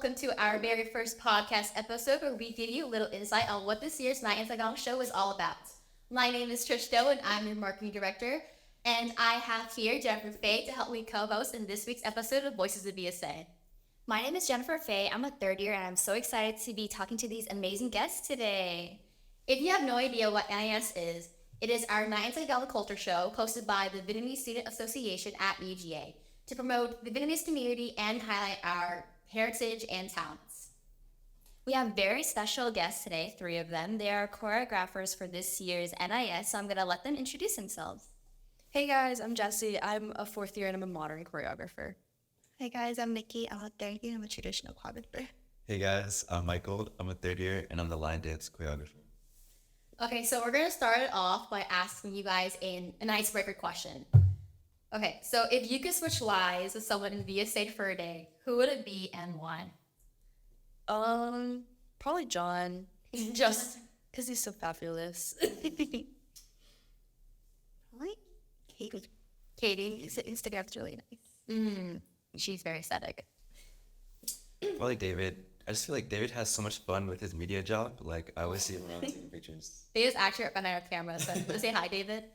welcome to our very first podcast episode where we give you a little insight on what this year's Night in Saigon show is all about. My name is Trish Doe and I'm your marketing director, and I have here Jennifer Faye to help me co-host in this week's episode of Voices of VSA. My name is Jennifer Faye. I'm a third year and I'm so excited to be talking to these amazing guests today. If you have no idea what NIS is, it is our Night in Saigon culture show hosted by the Vietnamese Student Association at UGA to promote the Vietnamese community and highlight our heritage and talents. We have very special guests today, 3 of them. They are choreographers for this year's NIS, so I'm going to let them introduce themselves. Hey guys, I'm Jessie. I'm a 4th year and I'm a modern choreographer. Hey guys, I'm Nikki. I'm a third year. I'm a traditional choreographer. Hey guys, I'm Michael. I'm a 3rd year and I'm the line dance choreographer. Okay, so we're going to start it off by asking you guys an icebreaker question. Okay, so if you could switch lives with someone in VSA for a day, who would it be and why? Probably John. Just because he's so fabulous. Probably Katie. Katie, his Instagram's really nice. She's very aesthetic. Probably David. I just feel like David has so much fun with his media job. Like, I always see him around taking pictures. They just actually right behind our camera, so say hi, David.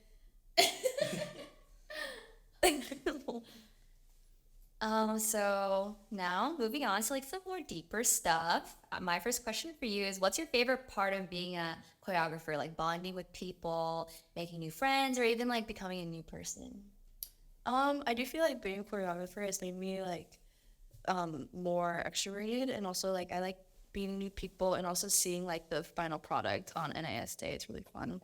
So now moving on to some more deeper stuff. My first question for you is, what's your favorite part of being a choreographer? Like bonding with people, making new friends, or even becoming a new person? I do feel like being a choreographer has made me more extroverted, and also I like meeting new people and also seeing the final product on NIS Day. It's really fun.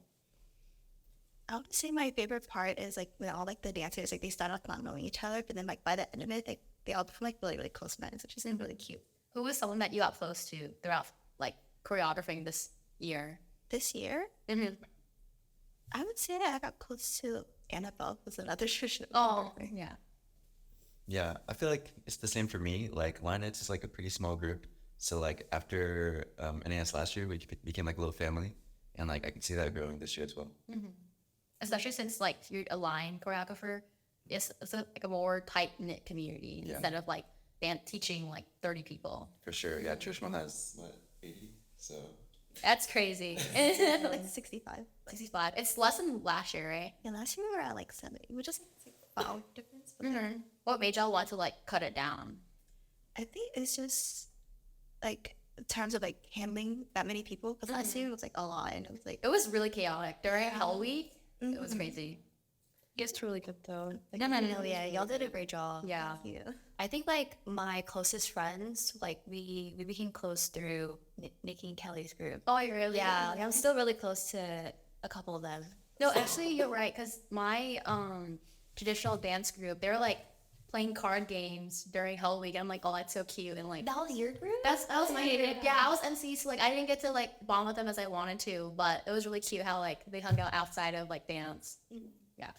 I would say my favorite part is when all the dancers they start off not knowing each other, but then by the end of it, they all become really really close friends, which is really cute. Who was someone that you got close to throughout choreographing this year? This year, I would say I got close to Annabelle, was another traditional. Oh, yeah. Yeah, I feel like it's the same for me. Line dance is a pretty small group. So after NAS last year, we became a little family. And I can see that growing this year as well. Mm-hmm. Especially since you're a line choreographer, it's a more tight-knit community instead of dance teaching 30 people. For sure, yeah. Trish one has 80, so that's crazy. 65. 65. It's less than last year, right? Yeah, last year we were at 70, which is wow difference. Mm-hmm. What made y'all want to cut it down? I think it's just in terms of handling that many people, because last year it was a lot, and it was really chaotic during Hell Week. It was crazy. It's really good though. No, yeah, y'all did a great job. Yeah. I think my closest friends, we became close through Nikki and Kelly's group. Oh, you really? Yeah, I'm still really close to a couple of them. No, actually, you're right, because my traditional dance group, they were playing card games during Hell Week. I'm oh, that's so cute. And that was your group? that was my group. Yeah, I was MC, so I didn't get to bond with them as I wanted to, but it was really cute how they hung out outside of dance. Yeah.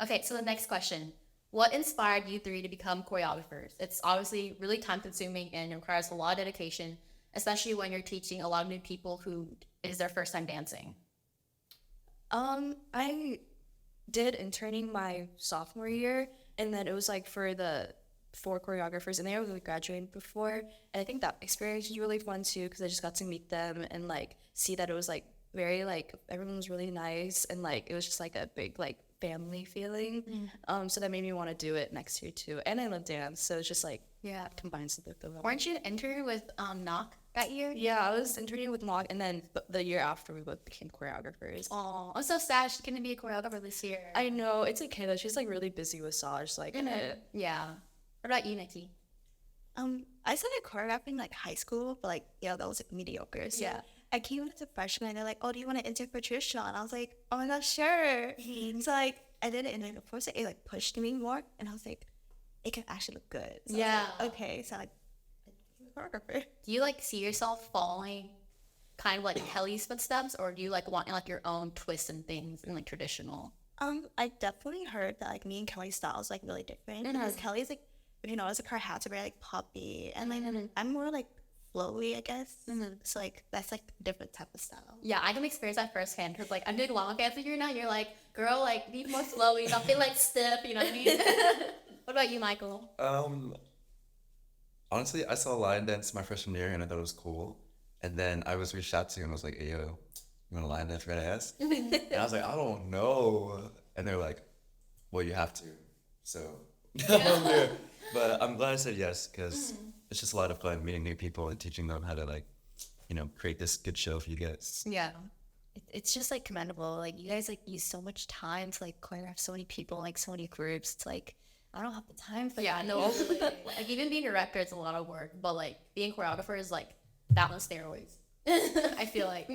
Okay, so the next question. What inspired you 3 to become choreographers? It's obviously really time consuming and requires a lot of dedication, especially when you're teaching a lot of new people who is their first time dancing. I did interning my sophomore year, and then it was for the 4 choreographers, and they were really graduating before, and I think that experience was really fun too, because I just got to meet them and see that it was very everyone was really nice, and it was just a big family feeling. So that made me want to do it next year too, and I love dance, so it's just yeah, combines the both of them. Weren't you an intern with Knock that year? Yeah, I was interning with Mock, and then the year after we both became choreographers. Oh, I'm so sad she couldn't be a choreographer this year. I know, it's okay though. She's really busy with Saj. Yeah. What about you, Nikki? I started choreographing high school, but that was mediocre. So Yeah. I came as a freshman, and they're oh, do you want to intern for Trish? And I was oh my gosh, sure. So I did it, and then of course it pushed me more, and I was it can actually look good. So Yeah. I was okay, so choreographer. Do you see yourself following kind of Kelly's footsteps, or do you want your own twists and things in traditional? I definitely heard that me and Kelly's style is really different. Because Kelly's her hats are very poppy, and I'm more flowy, I guess. So that's different type of style. Yeah, I can experience that firsthand because I'm doing long dance with you now. You're girl, be more flowy, don't be stiff. You know what I mean? What about you, Michael? honestly, I saw line dance my freshman year and I thought it was cool. And then I was reached out to and was like, hey, yo, you want to line dance for NIS? And I was like, I don't know. And they were like, well, you have to. So, but I'm glad I said yes because it's just a lot of fun meeting new people and teaching them how to like, create this good show for you guys. Yeah. It's just like commendable. Like you guys like use so much time to like choreograph so many people, like so many groups. It's like I don't have the time for Yeah, that. no, like even being a director, it's a lot of work, but like being choreographer is like that on steroids. I feel like.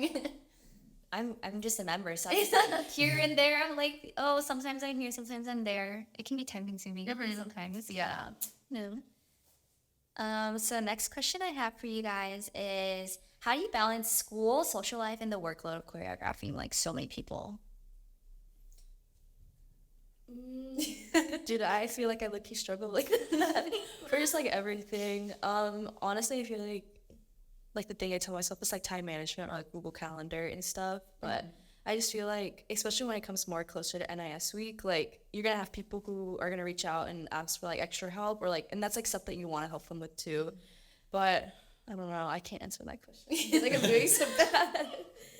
I'm just a member, so I'm just, like, here and there. I'm like, oh, sometimes I'm here, sometimes I'm there. It can be time consuming sometimes. Yeah. No. So next question I have for you guys is how do you balance school, social life, and the workload of choreographing like so many people? Dude, I feel like I low-key struggle like that for just like everything. Honestly, I feel like the thing I tell myself is like time management on like Google Calendar and stuff. But I just feel like, especially when it comes more closer to NIS week, like you're gonna have people who are gonna reach out and ask for like extra help or like, and that's like stuff that you want to help them with too. But I don't know, I can't answer that question. Like I'm doing so bad.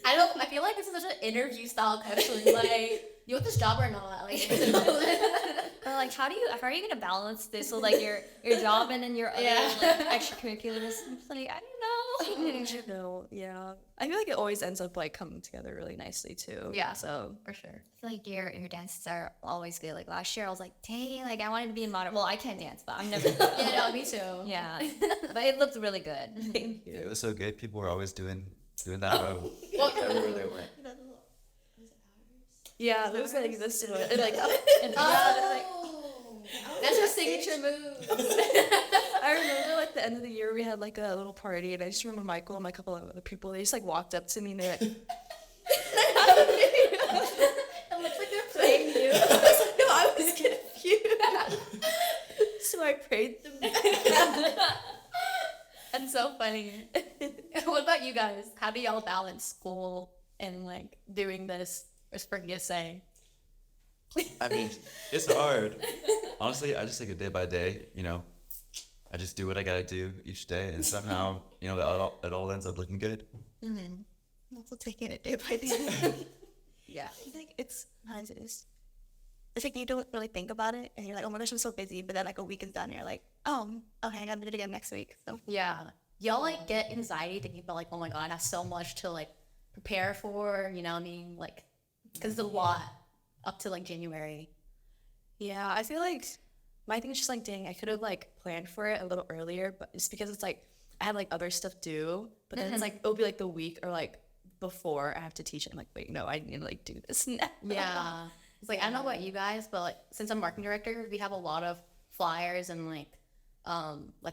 I feel like this is such an interview style question. Like, you want this job or not? Like, Or like how are you gonna balance this with like your job and then your other like extracurriculars? It's like I don't know. You know, yeah. I feel like it always ends up like coming together really nicely too. Yeah. So for sure. I feel like your dances are always good. Like last year I was like, dang, like I wanted to be in modern. Well, I can't dance, but I'm never. Yeah, no, me too. Yeah, but it looked really good. thank you. It was so good. People were always doing that. Well, Yeah, it was like this one. And, like, and that's your signature move. I remember like the end of the year we had like a little party and I just remember Michael and a couple of other people, they just like walked up to me and they're like, It looks like they're playing you. no, I was confused. So I prayed them. That's so funny. What about you guys? How do y'all balance school and like doing this for VSA? I mean, it's hard. Honestly, I just take it day by day, I just do what I gotta do each day, and somehow, it all ends up looking good. I'm also taking it day by day. Yeah. I think it's like you don't really think about it and you're like, oh my gosh, I'm so busy, but then like a week is done and you're like, oh, okay, I gotta do it again next week. So Yeah. Y'all like get anxiety thinking about like, oh my god, I have so much to like prepare for, you know what I mean? Like, because it's a lot up to like January. Yeah, I feel like my thing is just like, dang, I could have like planned for it a little earlier, but it's because it's like I had like other stuff due, but then it's like it'll be like the week or like before I have to teach it. I'm like, wait, no, I need to like do this now. Yeah. It's like, I don't know about you guys, but like since I'm marketing director, we have a lot of flyers and like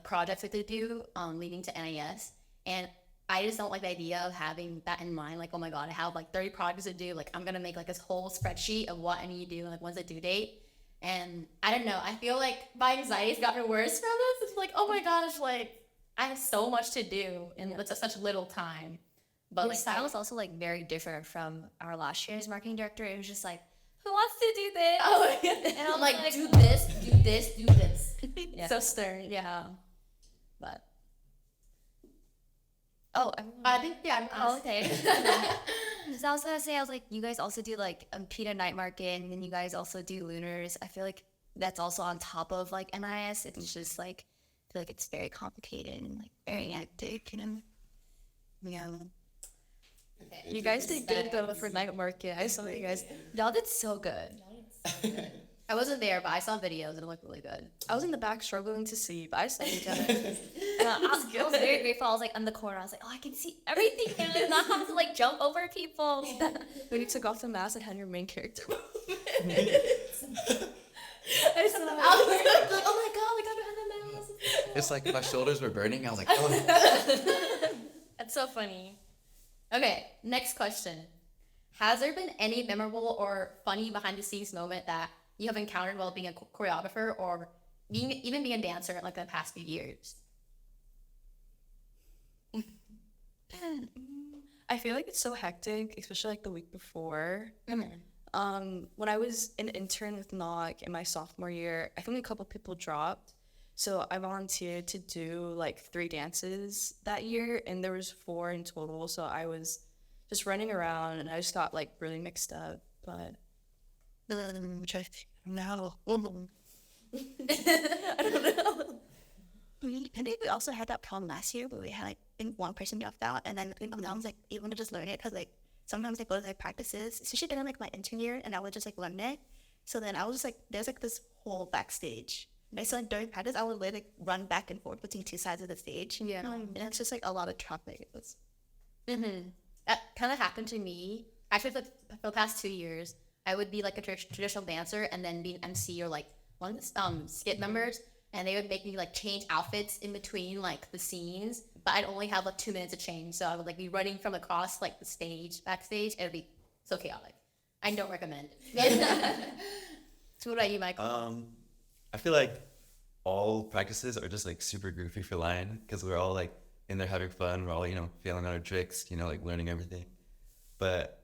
projects that they do leading to NIS. And I just don't like the idea of having that in mind. Like, oh my god, I have like 30 projects to do. Like, I'm gonna make like this whole spreadsheet of what I need to do and like when's the due date. And I don't know, I feel like my anxiety's gotten worse from this. It's like, oh my gosh, like I have so much to do and it's such little time. But Your like style is also like very different from our last year's marketing director. It was just like, who wants to do this? oh, And I'm like, do this, do this, do this. Yeah. So stern, yeah. But Oh, I think oh, okay. So I was gonna say, I was like, you guys also do like PETA night market, and then you guys also do lunars. I feel like that's also on top of like NIS. It's just like I feel like it's very complicated and like very hectic, Yeah. You guys did good though for night market. I saw you guys. Y'all did so good. I wasn't there, but I saw videos and it looked really good. I was in the back struggling to see, but I saw you guys. I was very grateful. I was like on the corner. I was like, oh, I can see everything and I did not have to like jump over people. When you took off the mask and had your main character. I saw I was like, oh my god, we got behind the mouse. It's like my shoulders were burning. I was like, oh. That's so funny. Okay, next question. Has there been any memorable or funny behind the scenes moment that you have encountered while being a choreographer or even being a dancer in like the past few years? I feel like it's so hectic, especially like the week before. When I was an intern with NOC in my sophomore year, I think a couple people dropped. So I volunteered to do like 3 dances that year, and there was 4 in total. So I was just running around, and I just got like really mixed up. But Which I think now. I think we also had that problem last year where we had like I think one person dropped out, and then I think I was like able to just learn it because like sometimes I go to like practices, especially during like my intern year, and I would just like learn it. So then I was just like, there's like this whole backstage. And so like during practice, I would literally like, run back and forth between 2 sides of the stage. Yeah. And it's just like a lot of traffic. It's, That kind of happened to me. Actually, for the past 2 years, I would be like a traditional dancer and then be an MC or like one of the skit members, and they would make me like change outfits in between like the scenes. But I'd only have like 2 minutes to change, so I would like be running from across like the stage backstage. It'd be so chaotic. I don't recommend it. So what about you, Michael? I feel like all practices are just like super goofy for Lion because we're all like in there having fun. We're all, you know, feeling out our tricks, you know, like learning everything. But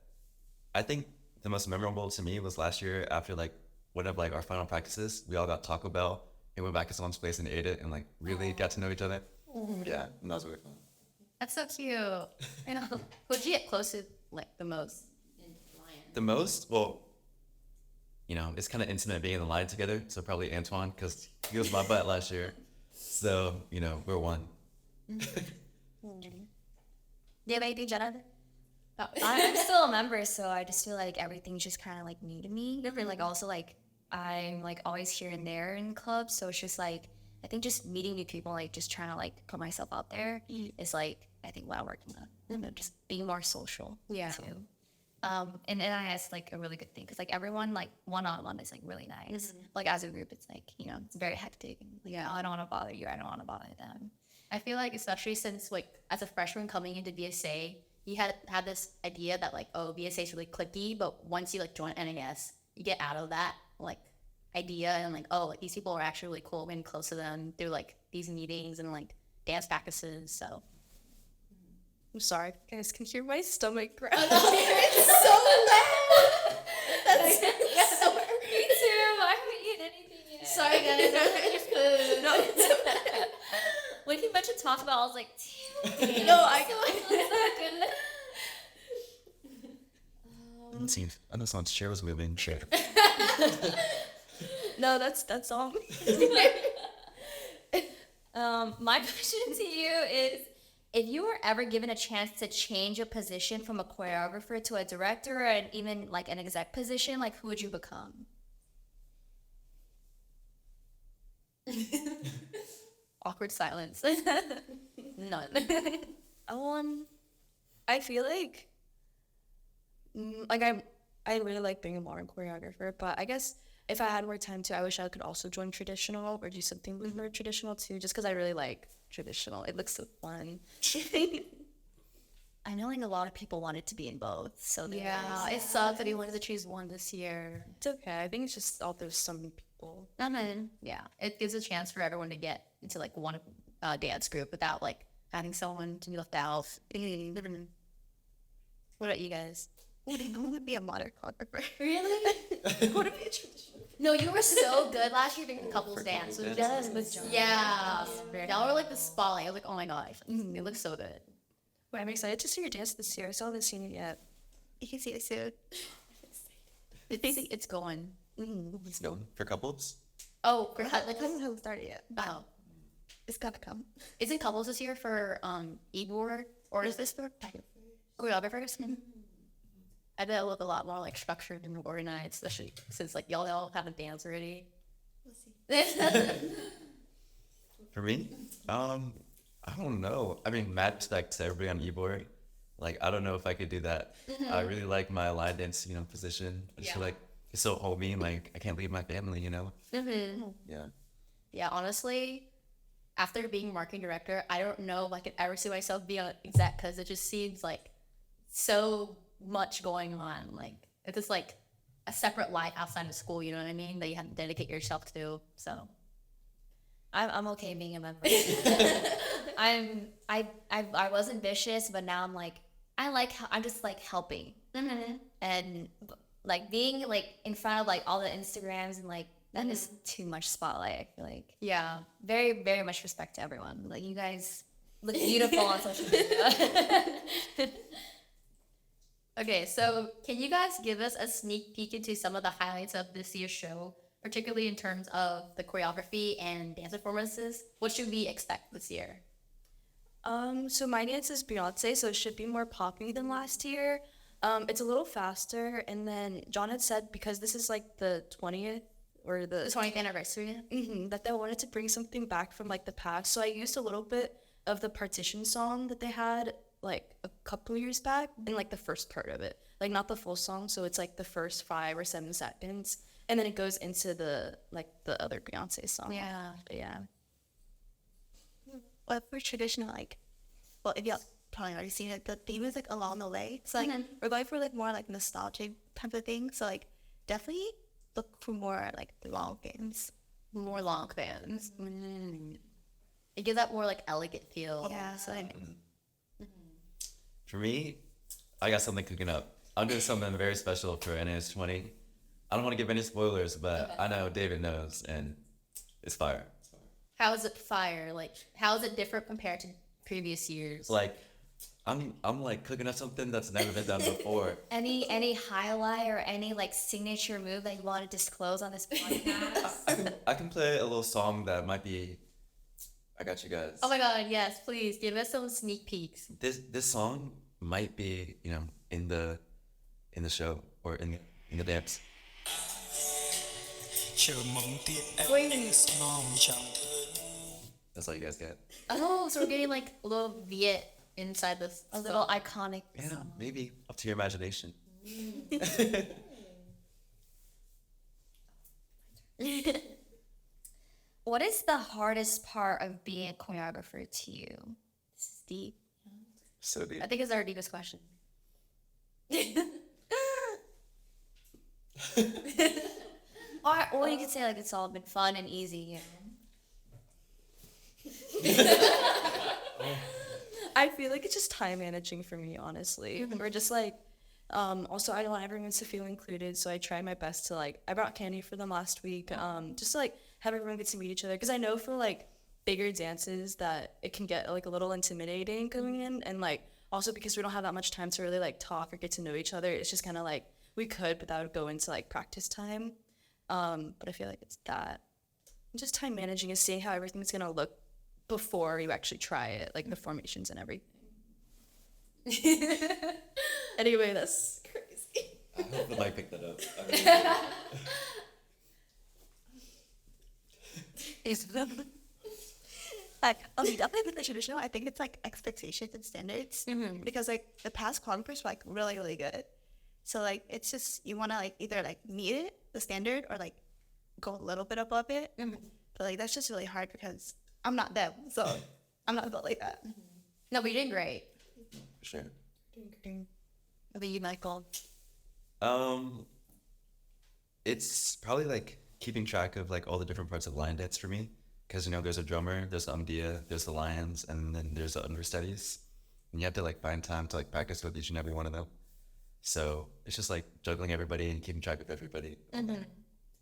I think the most memorable to me was last year after like one of like our final practices, we all got Taco Bell and went back to someone's place and ate it and like really got to know each other. Yeah, and that was really fun. That's so cute. I know. Who'd you get close to like the most in Lion? The most, well, you know, it's kind of intimate being in the line together. So probably Antoine because he was my butt last year. So, you know, we're one. do you have anything, Jenna? I'm still a member, so I just feel like everything's just kind of like new to me. And like also like I'm like always here and there in clubs, so it's just like I think just meeting new people, like just trying to like put myself out there is like I think what I'm working on. And just being more social. Yeah. Too. And NIS like a really good thing because like everyone like one-on-one is like really nice. Like as a group, it's like you know it's very hectic. And, like, Yeah. I don't want to bother you. I don't want to bother them. I feel like especially since like as a freshman coming into VSA, you had this idea that like, oh, VSA is really cliquey, but once you like join NIS, you get out of that like idea and like, oh, like these people are actually really cool, getting close to them through like these meetings and like dance practices. So I'm sorry, you guys can hear my stomach growl. it's so loud. That's so Me too. I haven't eaten anything yet. sorry guys. Food. No, it's When you mentioned Taco Bell, I was like, damn. no, I I know someone's chair was moving. Sure. No, that's all. My question to you is, if you were ever given a chance to change a position from a choreographer to a director and even like an exec position, like who would you become? awkward silence. None. I feel like I really like being a modern choreographer, but I guess if I had more time to, I wish I could also join traditional or do something more traditional too, just because I really like traditional. It looks so fun. I know like a lot of people wanted to be in both, so Yeah, it sucks that he wanted to choose one this year. It's okay. I think it's just there's so many people. Yeah, it gives a chance for everyone to get into like one dance group without like having someone to be left out. What about you guys? I want to be a modern choreographer. Really? I want to be a traditional. No, you were so good last year doing the couples dance. Yeah, y'all were like the spotlight. I was like, oh my gosh, it looks so good. Wait, I'm excited to see your dance this year. I still haven't seen it yet. You can see it soon. It's going. It's known for couples. Oh, for I haven't started yet. wow. It's gotta come. Is it couples this year for e-board or is this for choreographers? I bet it look a lot more like structured and organized, especially since like y'all all have a dance already. We'll see. For me, I don't know. I mean, mad respect to everybody on e-board. Like, I don't know if I could do that. I really like my line dance, you know, position. I just feel like it's so homey. Like, I can't leave my family, you know? Yeah. Yeah, honestly, after being marketing director, I don't know if I could ever see myself being an exec because it just seems like so much going on. Like, it's just like a separate life outside of school, you know what I mean? That you have to dedicate yourself to. So I'm okay being a member. I was ambitious, but now I'm like I'm just like helping and like being like in front of like all the Instagrams and like That is too much spotlight, I feel like. Yeah. Very, very much respect to everyone. Like, you guys look beautiful on social media. Okay, so can you guys give us a sneak peek into some of the highlights of this year's show, particularly in terms of the choreography and dance performances? What should we expect this year? So my dance is Beyonce, so it should be more poppy than last year. It's a little faster, and then John had said because this is like the 20th or The 20th anniversary? that they wanted to bring something back from like the past. So I used a little bit of the partition song that they had like a couple years back in like the first part of it, like not the full song. So it's like the first 5 or 7 seconds, and then it goes into the other Beyonce song. Yeah. But yeah. But for traditional, like, well, if y'all probably already seen it, the theme is like along the way. So like we're going for like more like nostalgic type of thing. So like definitely look for more like long games. More long fans. It gives that more like elegant feel. Yeah. So like, For me, I got something cooking up. I'm doing something very special for NIS 20. I don't want to give any spoilers, but I know David knows, and it's fire. How is it fire? Like, how is it different compared to previous years? Like, I'm like cooking up something that's never been done before. Any highlight or any like signature move that you want to disclose on this podcast? I can play a little song that might be. I got you guys. Oh my god, yes, please give us some sneak peeks. This song might be, you know, in the show or in the dance. That's all you guys get. Oh, so we're getting like a little Viet inside this. A little iconic. Yeah, maybe up to your imagination. What is the hardest part of being a choreographer to you? This is deep. So deep. I think it's our deepest question. Or you could say like it's all been fun and easy. I feel like it's just time managing for me, honestly. Or just like, also I don't want everyone to feel included, so I try my best to like, I brought candy for them last week, just to like have everyone get to meet each other. Because I know for like bigger dances that it can get like a little intimidating coming in, and like also because we don't have that much time to really like talk or get to know each other, it's just kind of like we could, but that would go into like practice time. But I feel like it's that. Just time managing and seeing how everything's gonna look before you actually try it, like the formations and everything. Anyway, that's crazy. I hope the mic picked that up. like definitely with the traditional, I think it's like expectations and standards because like the past choreographers were like really good. So like it's just you want to like either like meet it the standard or like go a little bit above it. But like that's just really hard because I'm not them, so I'm not built like that. No, but you did great. Sure. What about you, Michael? It's probably like keeping track of like all the different parts of line dance for me, because you know there's a drummer, there's the umdia, there's the lions, and then there's the understudies, and you have to like find time to like practice with each and every one of them. So it's just like juggling everybody and keeping track of everybody.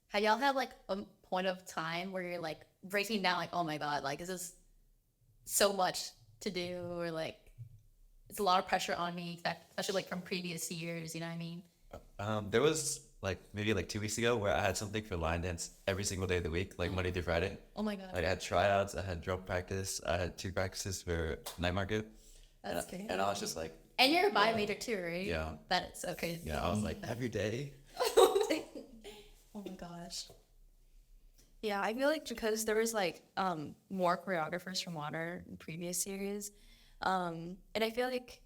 Have y'all had like a point of time where you're like breaking down, like, oh my god, like this is so much to do, or like it's a lot of pressure on me, especially like from previous years, you know what I mean? There was like maybe like 2 weeks ago where I had something for line dance every single day of the week, like Monday through Friday. Oh my god. Like I had tryouts, I had drum practice, I had 2 practices for night market. That's crazy. And I was just like, And you're a bio major too, right? Yeah. That is so crazy. yeah, I was like, every day. Oh my gosh. Yeah, I feel like because there was like more choreographers from Water in previous series, and I feel like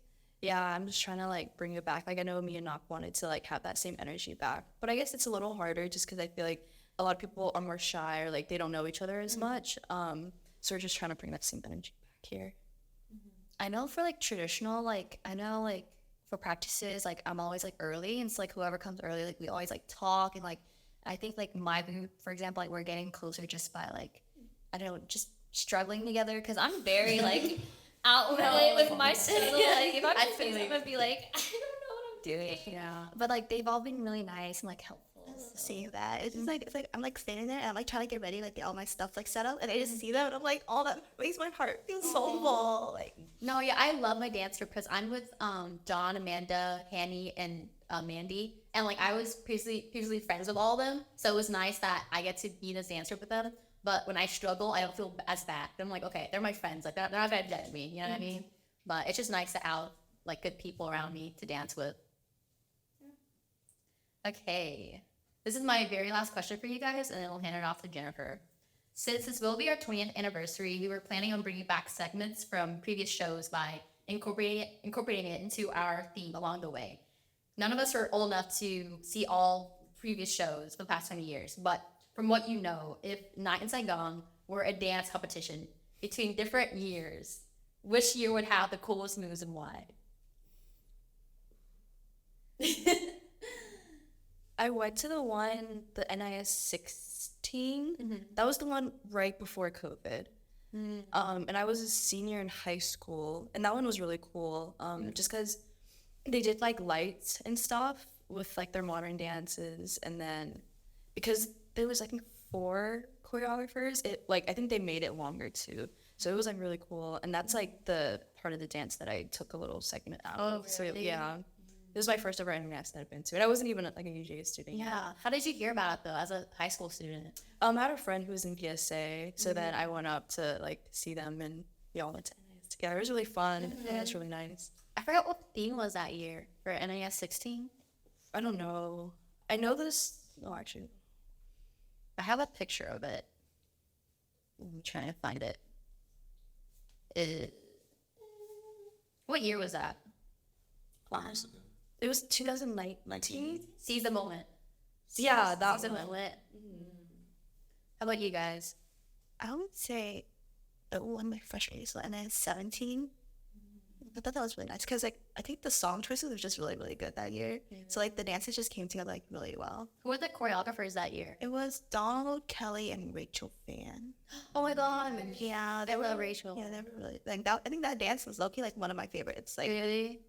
I'm just trying to like bring it back. Like I know me and Knock wanted to like have that same energy back, but I guess it's a little harder just because I feel like a lot of people are more shy or like they don't know each other as much. So we're just trying to bring that same energy back here. I know for like traditional, like I know like for practices, like I'm always like early, and it's like whoever comes early, like we always like talk, and like I think like my group, for example, like we're getting closer just by like I don't know, just struggling together because I'm very like out with my schedule. Like if I'm confused, I'm gonna be like I don't know what I'm doing. Yeah. But like they've all been really nice and like helpful. seeing that. It's just like I'm like standing there and I'm like trying to get ready, like get all my stuff like set up, and I just see them and I'm like, oh, that makes my heart feel so full. Like No, yeah, I love my dance group because I'm with John, Amanda, Hanny, and Mandy, and like I was previously friends with all of them, so it was nice that I get to be in this dance group with them. But when I struggle, I don't feel as bad. I'm like, okay, they're my friends. Like they're not gonna judge me. You know what I mean? But it's just nice to have like good people around me to dance with. Okay, this is my very last question for you guys, and then we'll hand it off to Jennifer. Since this will be our 20th anniversary, we were planning on bringing back segments from previous shows by incorporating it into our theme along the way. None of us are old enough to see all previous shows for the past 20 years, but from what you know, if Night in Saigon were a dance competition between different years, which year would have the coolest moves and why? I went to the NIS 16. That was the one right before COVID. And I was a senior in high school, and that one was really cool. Just because they did like lights and stuff with like their modern dances, and then because there was I think 4 choreographers, it like I think they made it longer too. So it was like really cool, and that's like the part of the dance that I took a little segment out of. So yeah. It was my first ever NIS that I've been to, and I wasn't even like a UGA student. Yeah. How did you hear about it though, as a high school student? I had a friend who was in VSA, so then I went up to like see them, and we all went to NIS together. It was really fun. It was really nice. I forgot what the theme was that year for NIS 16. I don't know. I know this. No, actually, I have a picture of it. I'm trying to find it. What year was that? it was 2019. Seize the moment. Yeah, that Seize the one. moment. How about you guys? I would say one of my freshman year, so and then 17. I thought that was really nice because like I think the song choices were just really really good that year. So like the dances just came together like really well. Who were the choreographers that year? It was Donald, Kelly, and Rachel Fan. Oh my god. Yeah, I love Rachel. Yeah, they were really like that. I think that dance was low-key like one of my favorites. Like Really?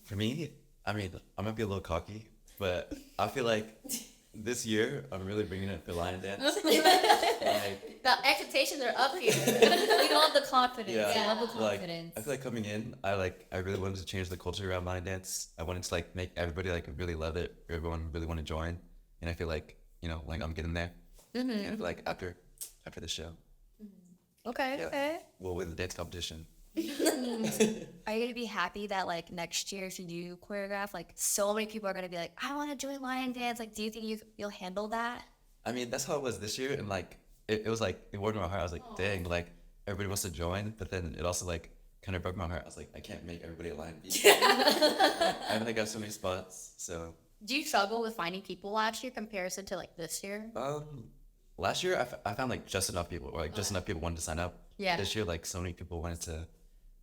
For me, I mean, I'm gonna be a little cocky, but I feel like this year I'm really bringing it for lion dance. Like, The expectations are up here. We love the confidence. yeah, We love the like confidence. I feel like coming in, I really wanted to change the culture around lion dance. I wanted to like make everybody like really love it, everyone really want to join, and I feel like like I'm getting there. And I feel like after the show, Okay. Yeah. Okay. we'll win the dance competition. Are you gonna be happy that like next year if you do choreograph, like so many people are gonna be like, I want to join lion dance? Like, do you think you'll handle that? I mean, that's how it was this year, and like it was like it warmed my heart. I was like, dang, like everybody wants to join, but then it also like kind of broke my heart. I was like, I can't make everybody a lion beat. I haven't got so many spots, so. Do you struggle with finding people last year comparison to like this year? Last year I found like just enough people, or like just enough people wanted to sign up. Yeah. This year, like so many people wanted to.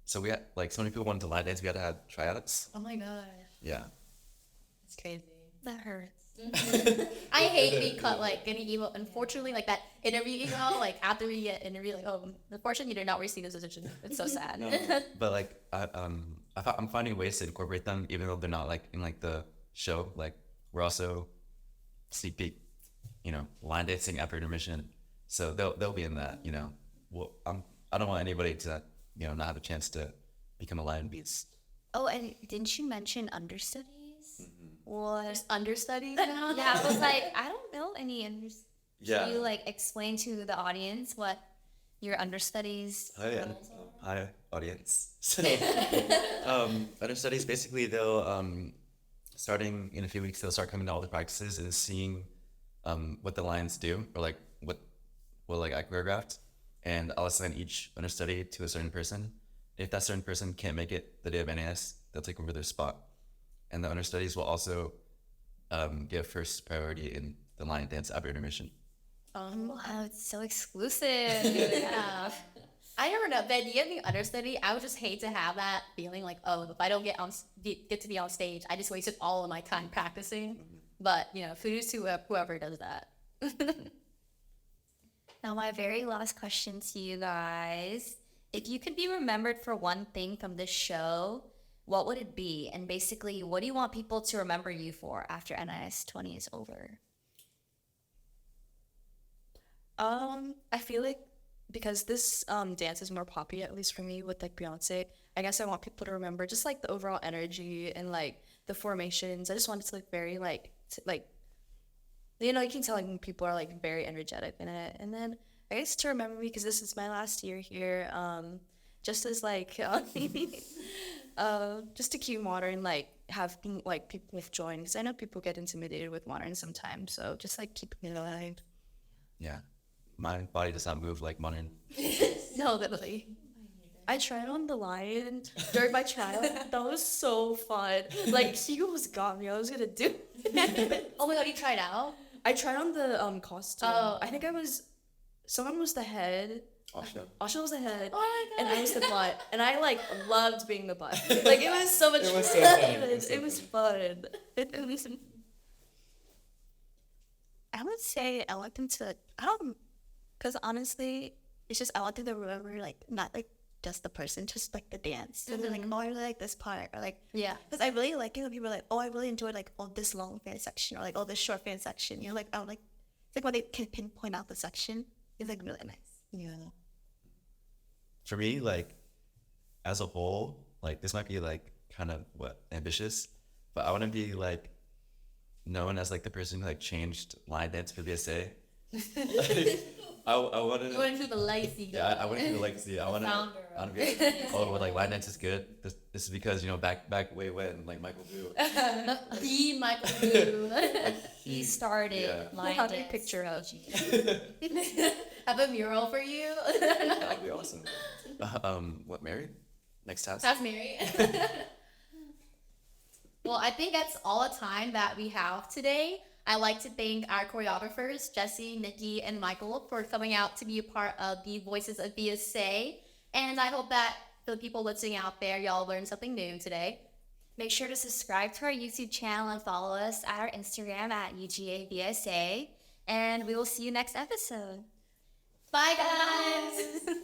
So we had like so many people wanted to line dance. We had to have tryouts. Oh my god. Yeah. It's crazy. that hurts. I hate being cut like getting email. Unfortunately, like that interview email, like after we get interviewed, like, oh, unfortunately, you did not receive this position. It's so sad. No, but like I'm finding ways to incorporate them, even though they're not like in like the show. Like we're also sneak peek, line dancing after intermission, so they'll be in that. Well, I don't want anybody to not have a chance to become a lion beast. Oh, and didn't you mention understudies? What? Understudies now? Yeah, I was like, I don't know any understudies. Yeah. Can you like explain to the audience what your understudies? Hi, audience. So, understudies basically they'll starting in a few weeks they'll start coming to all the practices and seeing what the lions do, or like what I choreographed, and I'll assign each understudy to a certain person. If that certain person can't make it the day of NIS, they'll take over their spot, and the understudies will also get first priority in the lion dance after intermission. Wow, it's so exclusive. Yeah. I never know. The idea of being understudy, I would just hate to have that feeling like, oh, if I don't get to be on stage, I just wasted all of my time practicing. But kudos to whoever does that. Now, my very last question to you guys. If you could be remembered for one thing from this show, what would it be? And basically, what do you want people to remember you for after NIS 20 is over? I feel like because this dance is more poppy, at least for me, with like Beyonce, I guess I want people to remember just like the overall energy and like the formations. I just want it to look very like you know, you can tell like when people are like very energetic in it. And then I guess to remember me because this is my last year here, just as like just to keep modern, like having like people with joy, because I know people get intimidated with modern sometimes. So just like keeping it alive. Yeah. My body does not move like modern. No, literally. I tried on the lion during my trial. That was so fun. Like he almost got me. I was gonna do it. Oh my god, you tried out? I tried on the costume. Oh. I think someone was the head. Asha. Asha was the head. Oh my god. And I was the butt. And I like loved being the butt. Like it was so much It was fun. so fun. It was so It was fun. It was I would say I want them to, I don't, because honestly, it's just I want them to remember, like, not like just the person, just like the dance. So they're like, oh, I really like this part. Or like, Yeah. because I really like it when people are like, oh, I really enjoyed like, oh, this long fan section or like, oh, this short fan section. You know, like, I would like, it's like when they can pinpoint out the section. It's like really nice. Yeah. For me, like, as a whole, like, this might be like kind of ambitious, but I want to be like known as like the person who like changed line dance for VSA. Like, I want to. Going through the legacy. Yeah, I want to be the legacy. I want to be like, oh, well, like line dance is good. This is because, you know, back way when like Michael Vu. The Michael Vu. He started Yeah. line I'll have a dance. picture of. Have a mural for you. That'd be awesome. What, married? Next task? That's Mary. Well, I think that's all the time that we have today. I'd like to thank our choreographers, Jessie, Nikki, and Michael, for coming out to be a part of the Voices of VSA. And I hope that for the people listening out there, y'all learned something new today. Make sure to subscribe to our YouTube channel and follow us at our Instagram at UGAVSA. And we will see you next episode. Bye, guys.